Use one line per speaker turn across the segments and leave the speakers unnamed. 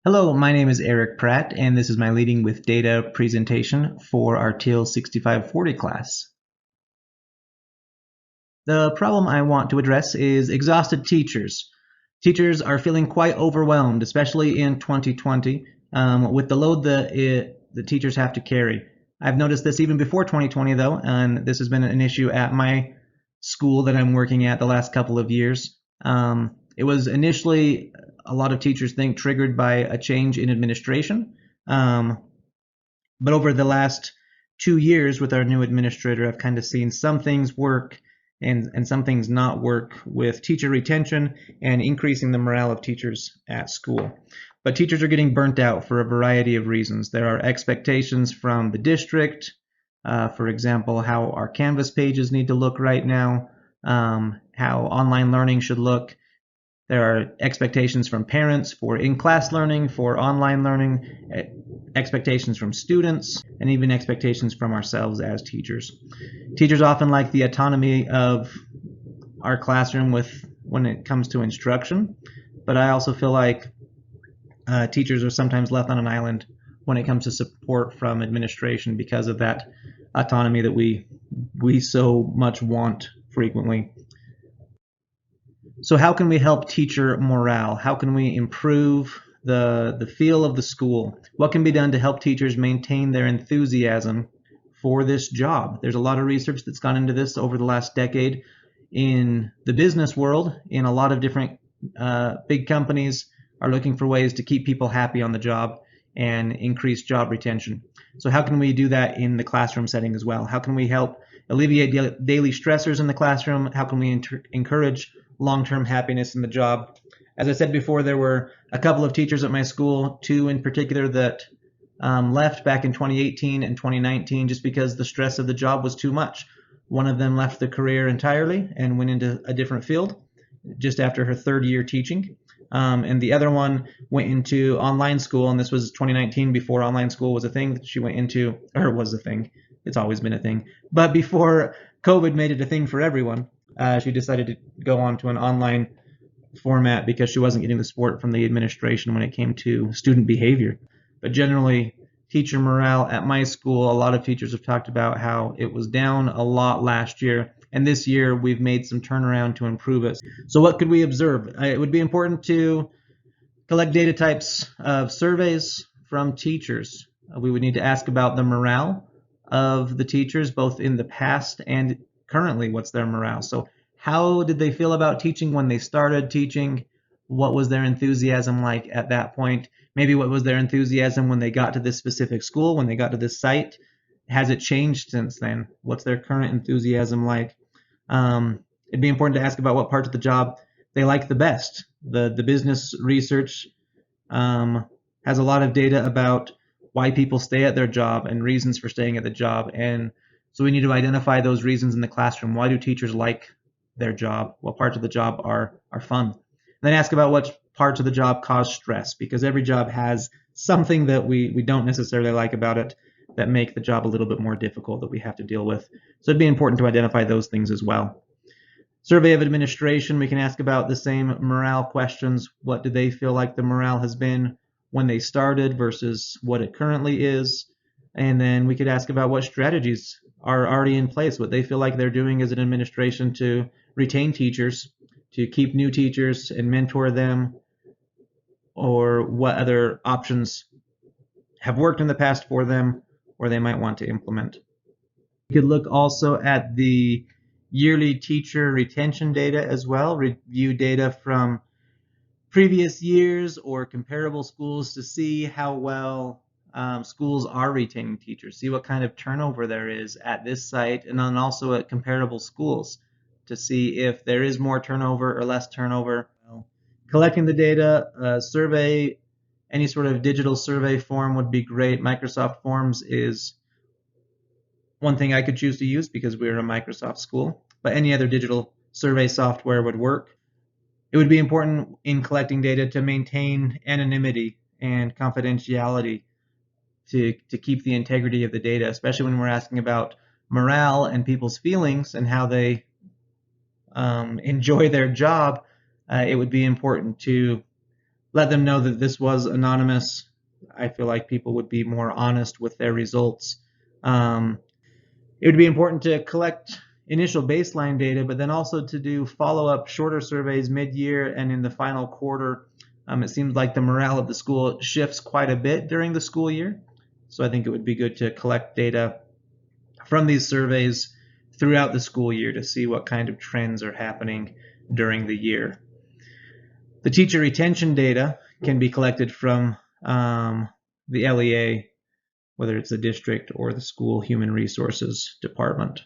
Hello, my name is Eric Pratt, and this is my Leading with Data presentation for our TIL 6540 class. The problem I want to address is exhausted teachers. Teachers are feeling quite overwhelmed, especially in 2020, with the load that the teachers have to carry. I've noticed this even before 2020, though, and this has been an issue at my school that I'm working at the last couple of years. It was initially, a lot of teachers think, triggered by a change in administration. But over the last 2 years with our new administrator, I've kind of seen some things work and some things not work with teacher retention and increasing the morale of teachers at school. But teachers are getting burnt out for a variety of reasons. There are expectations from the district, for example, how our Canvas pages need to look right now, how online learning should look. There are expectations from parents for in-class learning, for online learning, expectations from students, and even expectations from ourselves as teachers. Teachers often like the autonomy of our classroom when it comes to instruction, but I also feel like teachers are sometimes left on an island when it comes to support from administration because of that autonomy that we so much want frequently. So how can we help teacher morale? How can we improve the feel of the school? What can be done to help teachers maintain their enthusiasm for this job? There's a lot of research that's gone into this over the last decade in the business world. In a lot of different big companies are looking for ways to keep people happy on the job and increase job retention. So how can we do that in the classroom setting as well? How can we help alleviate daily stressors in the classroom? How can we encourage long-term happiness in the job? As I said before, there were a couple of teachers at my school, two in particular, that left back in 2018 and 2019 just because the stress of the job was too much. One of them left the career entirely and went into a different field just after her third year teaching. And the other one went into online school, and this was 2019, before online school was a thing that she went into, or was a thing. It's always been a thing. But before COVID made it a thing for everyone, she decided to go on to an online format because she wasn't getting the support from the administration when it came to student behavior. But generally, teacher morale at my school, a lot of teachers have talked about how it was down a lot last year, and this year we've made some turnaround to improve it. So what could we observe? It would be important to collect data types of surveys from teachers. We would need to ask about the morale of the teachers, both in the past and currently. What's their morale? So how did they feel about teaching when they started teaching? What was their enthusiasm like at that point? Maybe what was their enthusiasm when they got to this specific school, when they got to this site? Has it changed since then? What's their current enthusiasm like? It'd be important to ask about what parts of the job they like the best. The business research has a lot of data about why people stay at their job and reasons for staying at the job. And so we need to identify those reasons in the classroom. Why do teachers like their job? What parts of the job are fun? And then ask about what parts of the job cause stress, because every job has something that we don't necessarily like about it that make the job a little bit more difficult that we have to deal with. So it'd be important to identify those things as well. Survey of administration, we can ask about the same morale questions. What do they feel like the morale has been when they started versus what it currently is? And then we could ask about what strategies are already in place, what they feel like they're doing as an administration to retain teachers, to keep new teachers and mentor them, or what other options have worked in the past for them or they might want to implement. We could look also at the yearly teacher retention data as well, review data from previous years or comparable schools to see how well schools are retaining teachers, see what kind of turnover there is at this site, and then also at comparable schools to see if there is more turnover or less turnover. Collecting the data, survey, any sort of digital survey form would be great. Microsoft Forms is one thing I could choose to use because we're a Microsoft school, but any other digital survey software would work. It would be important in collecting data to maintain anonymity and confidentiality to keep the integrity of the data, especially when we're asking about morale and people's feelings and how they enjoy their job. It would be important to let them know that this was anonymous. I feel like people would be more honest with their results. It would be important to collect initial baseline data, but then also to do follow-up shorter surveys mid-year and in the final quarter. It seems like the morale of the school shifts quite a bit during the school year. So I think it would be good to collect data from these surveys throughout the school year to see what kind of trends are happening during the year. The teacher retention data can be collected from the LEA, whether it's the district or the school human resources department.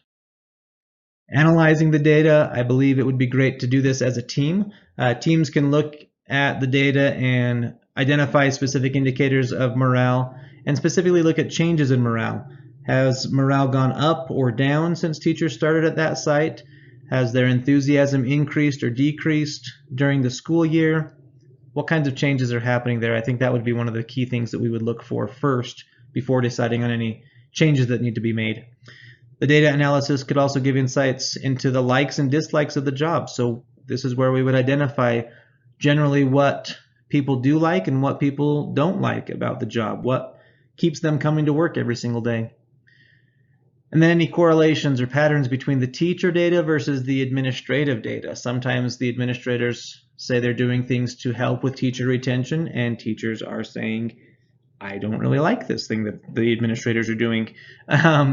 Analyzing the data, I believe it would be great to do this as a team. Teams can look at the data and identify specific indicators of morale and specifically look at changes in morale. Has morale gone up or down since teachers started at that site? Has their enthusiasm increased or decreased during the school year? What kinds of changes are happening there? I think that would be one of the key things that we would look for first before deciding on any changes that need to be made. The data analysis could also give insights into the likes and dislikes of the job. So this is where we would identify generally what people do like and what people don't like about the job, what keeps them coming to work every single day. And then any correlations or patterns between the teacher data versus the administrative data. Sometimes the administrators say they're doing things to help with teacher retention, and teachers are saying, I don't really like this thing that the administrators are doing.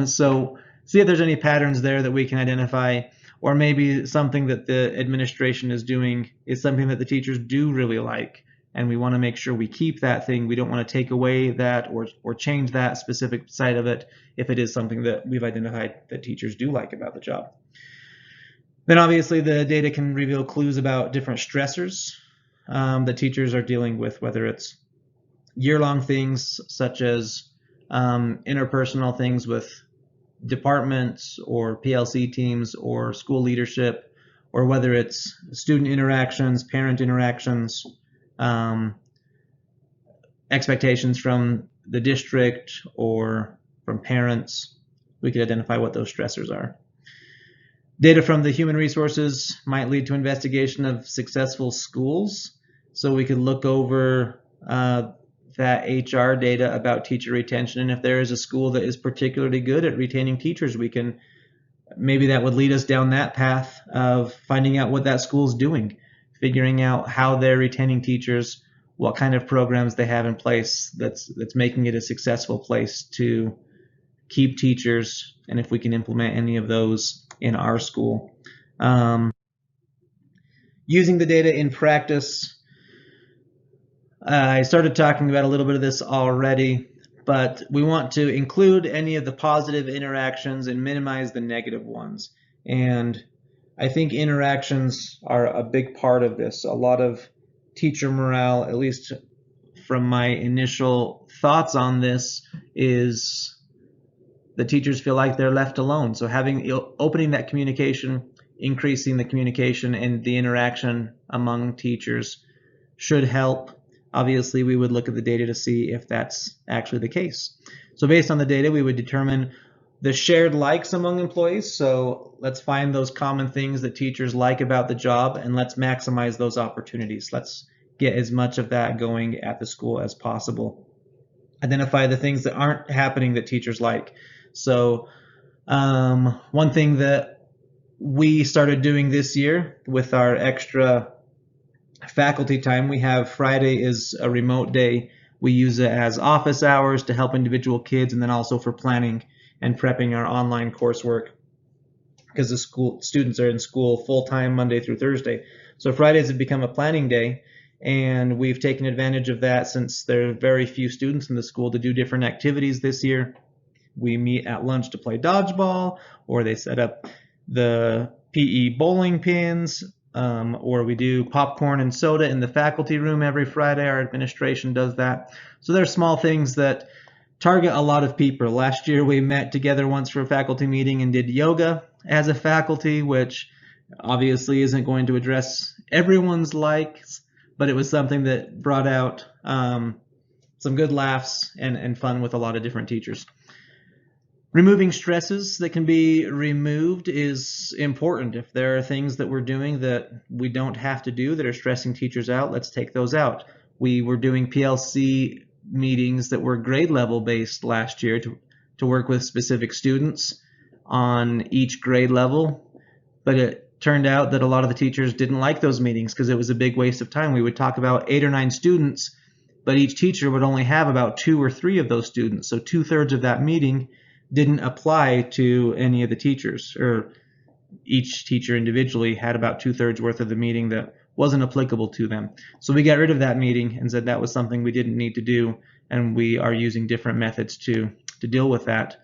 So see if there's any patterns there that we can identify, or maybe something that the administration is doing is something that the teachers do really like, and we want to make sure we keep that thing. We don't want to take away that or change that specific side of it if it is something that we've identified that teachers do like about the job. Then obviously the data can reveal clues about different stressors that teachers are dealing with, whether it's year-long things such as interpersonal things with departments or PLC teams or school leadership, or whether it's student interactions, parent interactions, expectations from the district or from parents. We could identify what those stressors are. Data from the human resources might lead to investigation of successful schools. So we could look over that HR data about teacher retention, and if there is a school that is particularly good at retaining teachers, maybe that would lead us down that path of finding out what that school is doing, figuring out how they're retaining teachers, what kind of programs they have in place that's making it a successful place to keep teachers, and if we can implement any of those in our school. Using the data in practice, I started talking about a little bit of this already, but we want to include any of the positive interactions and minimize the negative ones. And I think interactions are a big part of this. A lot of teacher morale, at least from my initial thoughts on this, is the teachers feel like they're left alone. So opening that communication, increasing the communication and the interaction among teachers should help. Obviously, we would look at the data to see if that's actually the case. So based on the data, we would determine the shared likes among employees. So let's find those common things that teachers like about the job, and let's maximize those opportunities. Let's get as much of that going at the school as possible. Identify the things that aren't happening that teachers like. So one thing that we started doing this year with our extra faculty time, we have Friday is a remote day. We use it as office hours to help individual kids, and then also for planning and prepping our online coursework, because the students are in school full-time Monday through Thursday. So Fridays have become a planning day, and we've taken advantage of that since there are very few students in the school to do different activities this year. We meet at lunch to play dodgeball, or they set up the PE bowling pins, or we do popcorn and soda in the faculty room every Friday. Our administration does that. So there are small things that target a lot of people. Last year we met together once for a faculty meeting and did yoga as a faculty, which obviously isn't going to address everyone's likes, but it was something that brought out some good laughs and fun with a lot of different teachers. Removing stresses that can be removed is important. If there are things that we're doing that we don't have to do that are stressing teachers out, let's take those out. We were doing PLC meetings that were grade level based last year to work with specific students on each grade level. But it turned out that a lot of the teachers didn't like those meetings because it was a big waste of time. We would talk about 8 or 9 students, but each teacher would only have about 2 or 3 of those students. So 2/3 of that meeting didn't apply to any of the teachers, or each teacher individually had about 2/3 worth of the meeting that wasn't applicable to them. So we got rid of that meeting and said that was something we didn't need to do, and we are using different methods to deal with that.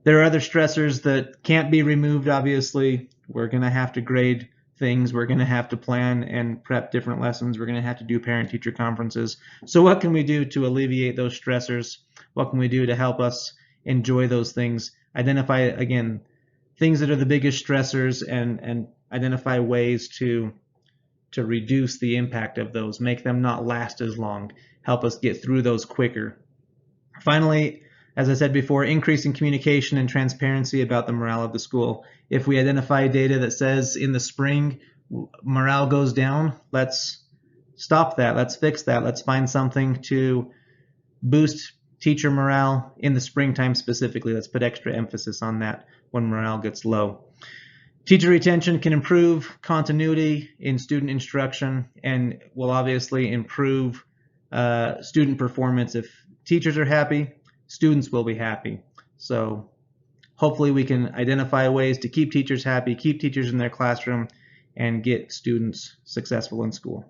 There are other stressors that can't be removed, obviously. We're going to have to grade things. We're going to have to plan and prep different lessons. We're going to have to do parent-teacher conferences. So what can we do to alleviate those stressors? What can we do to help us enjoy those things? Identify, again, things that are the biggest stressors and identify ways to reduce the impact of those, make them not last as long, help us get through those quicker. Finally, as I said before, increasing communication and transparency about the morale of the school. If we identify data that says in the spring morale goes down, let's stop that. Let's fix that. Let's find something to boost teacher morale in the springtime specifically. Let's put extra emphasis on that when morale gets low. Teacher retention can improve continuity in student instruction and will obviously improve student performance. If teachers are happy, students will be happy. So hopefully we can identify ways to keep teachers happy, keep teachers in their classroom, and get students successful in school.